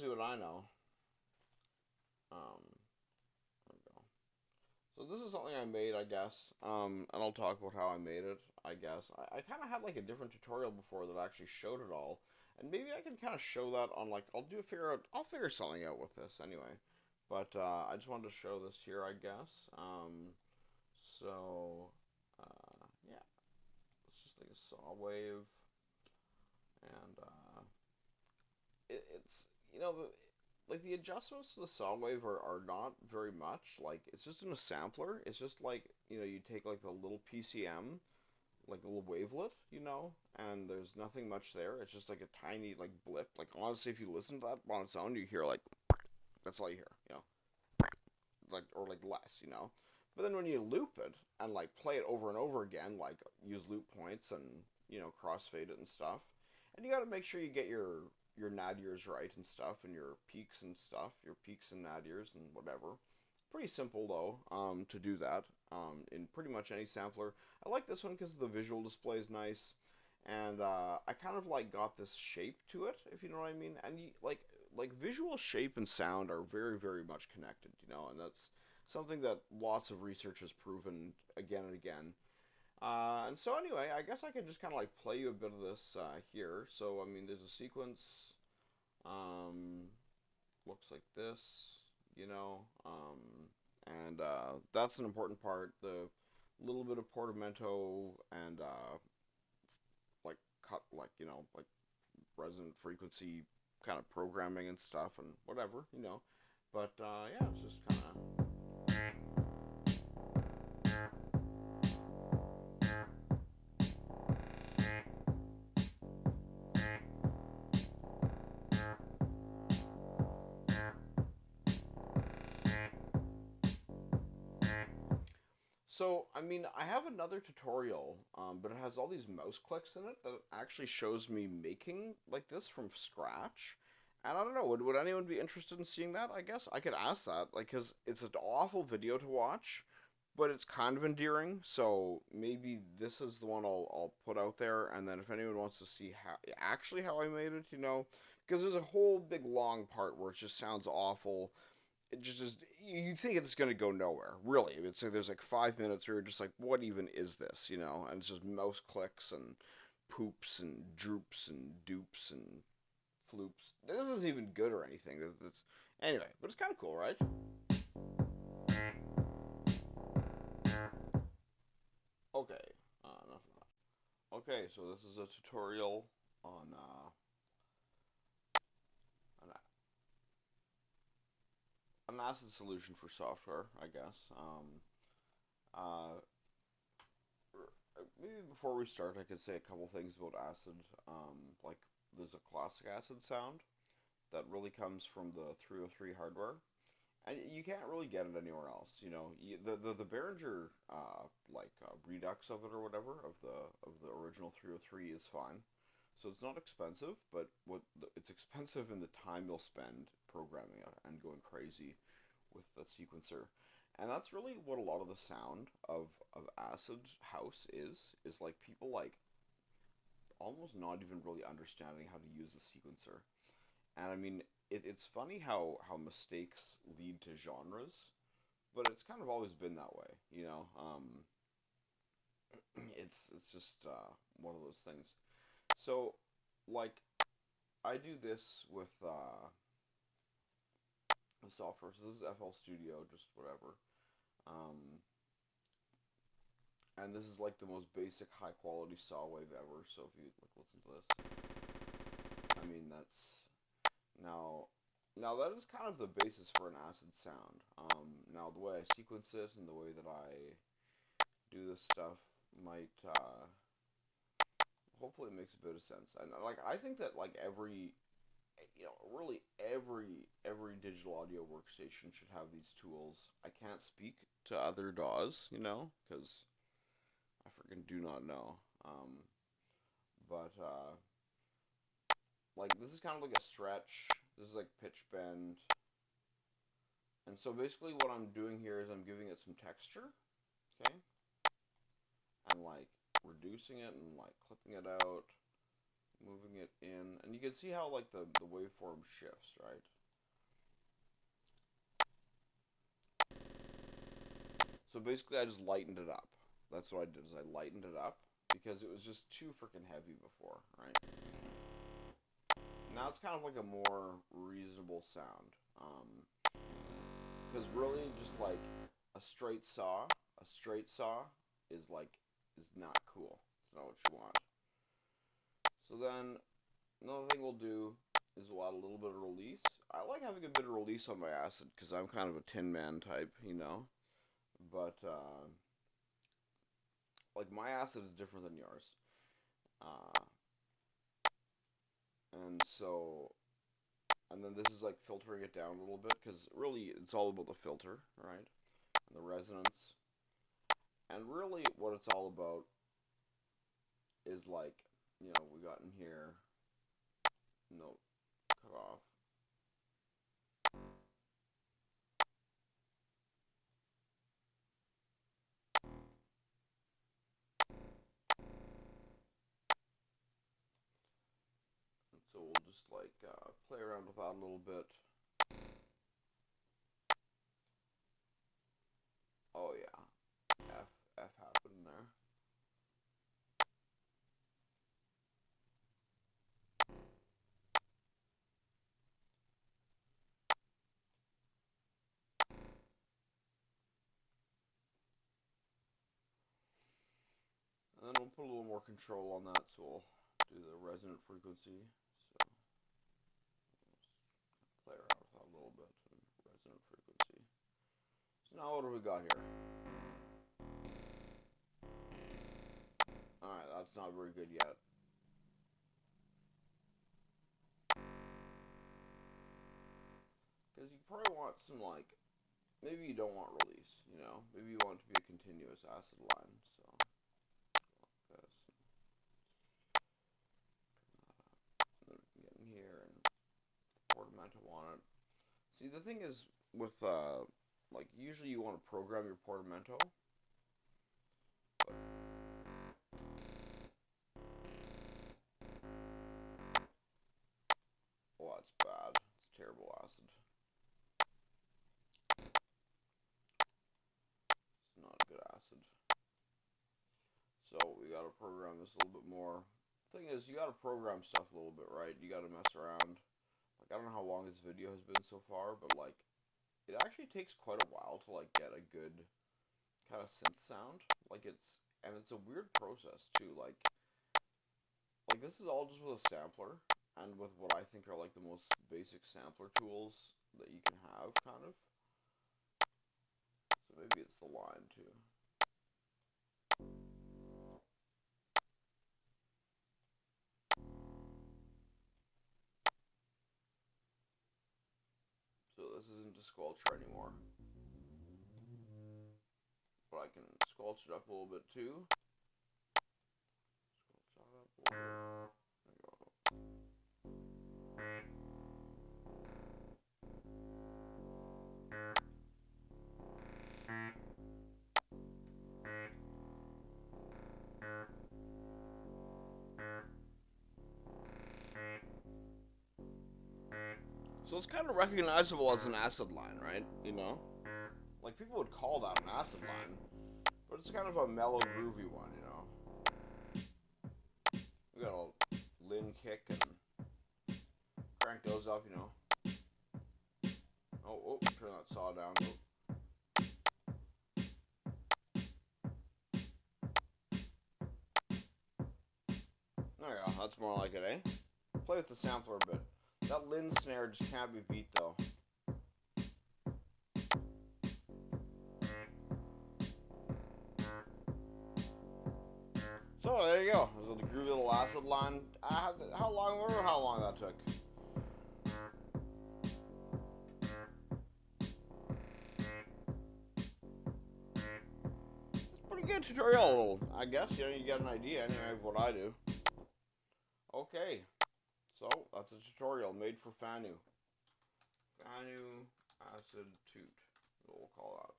see what I know. There we go. So this is something I made, I guess. And I'll talk about how I made it, I guess. I kind of had like a different tutorial before that actually showed it all, and maybe I can kind of show that on like I'll figure something out with this anyway. But I just wanted to show this here, I guess. Yeah, it's just like a saw wave, and it's like the adjustments to the saw wave are not very much. Like it's just in a sampler. It's just like you take like the little PCM, like a little wavelet, and there's nothing much there. It's just like a tiny like blip. Like honestly, if you listen to that on its own, you hear like that's all you hear, like or like less. But then when you loop it and like play it over and over again, like use loop points and crossfade it and stuff, and you got to make sure you get your nadirs right and stuff, and your peaks and stuff, your peaks and nadirs and whatever. Pretty simple though, to do that, in pretty much any sampler. I like this one because the visual display is nice, and I kind of like got this shape to it, if you know what I mean. And like visual shape and sound are very very much connected, and that's something that lots of research has proven again and again. And so anyway, I guess I could just kind of like play you a bit of this here. So I mean, there's a sequence. Um, Looks like this, you know, and that's an important part. The little bit of portamento and like cut, like like resonant frequency kind of programming and stuff and whatever. But yeah, it's just kind of. So, I mean, I have another tutorial, but it has all these mouse clicks in it that actually shows me making like this from scratch. And I don't know, would anyone be interested in seeing that? I guess I could ask that, like, because it's an awful video to watch, but it's kind of endearing. So maybe this is the one I'll put out there, and then if anyone wants to see how I made it, because there's a whole big long part where it just sounds awful. It just you think it's going to go nowhere, really. It's like there's like 5 minutes where you're just like, what even is this? And it's just mouse clicks and poops and droops and dupes and floops. This isn't even good or anything. That's anyway, but it's kind of cool, right? Okay, enough of that. Okay, so this is a tutorial on an, an acid solution for software, I guess. Uh, Maybe before we start, I could say a couple things about acid. Like, there's a classic acid sound that really comes from the 303 hardware, and you can't really get it anywhere else. The Behringer redux of it or whatever of the original 303 is fine. So it's not expensive, but it's expensive in the time you'll spend programming it and going crazy with the sequencer. And that's really what a lot of the sound of acid house is like people like almost not even really understanding how to use a sequencer. And I mean, it's funny how mistakes lead to genres, but it's kind of always been that way. It's just one of those things. So, like, I do this with the software. So this is FL Studio, just whatever. Um, and this is like the most basic high quality saw wave ever. So if you like listen to this, I mean now now that is kind of the basis for an acid sound. Now the way I sequence it and the way that I do this stuff might hopefully it makes a bit of sense. And like I think that like really every digital audio workstation should have these tools. I can't speak to other DAWs, because I freaking do not know. But like this is kind of like a stretch. This is like pitch bend. And so basically what I'm doing here is I'm giving it some texture, okay? And like reducing it and like clipping it out moving it in, and you can see how like the waveform shifts, right? So basically, I just lightened it up. That's what I did. Is I lightened it up because it was just too freaking heavy before, right? Now it's kind of like a more reasonable sound. Because really, just like a straight saw is like is not cool. It's not what you want. So then another thing we'll do is we'll add a little bit of release. I like having a bit of release on my acid because I'm kind of a Tin Man type, you know. But like my acid is different than yours, uh, and so and then this is like filtering it down a little bit because really it's all about the filter, right? And the resonance, and really what it's all about is like we got in here note cut off. So we'll just like play around with that a little bit. Oh yeah, F happened there. And then we'll put a little more control on that, so we'll do the resonant frequency. So play around with that a little bit and resonant frequency. So now what have we got here? Alright, that's not very good yet. Because you probably want some like, maybe you don't want release, you know? Maybe you want it to be a continuous acid line, so like this. And then we can get in here and portamento on it. See, the thing is with, like, usually you want to program your portamento, but oh, that's bad. It's terrible acid. It's not good acid. So we gotta program this a little bit more. Thing is, you gotta program stuff a little bit, right? You gotta mess around. Like, I don't know how long this video has been so far, but like, it actually takes quite a while to like get a good kind of synth sound. Like it's a weird process too. Like this is all just with a sampler and with what I think are like the most basic sampler tools that you can have, kind of. So maybe it's the line too. So this isn't a squelcher anymore. But I can squelch it up a little bit too. Squelch that up a little bit. There we go. So it's kind of recognizable as an acid line, right? You know? Like people would call that an acid line, but it's kind of a mellow, groovy one, you know? We got a Lin kick and crank those up, you know? Oh, turn that saw down. Oh. There you go, that's more like it, eh? Play with the sampler a bit. That Lin snare just can't be beat, though. So there you go. This is the groovy little acid line. How long that took. It's a pretty good tutorial, I guess. You know, you get an idea anyway of what I do. Okay, so that's a tutorial made for Fanu. Fanu acid toot, we'll call that.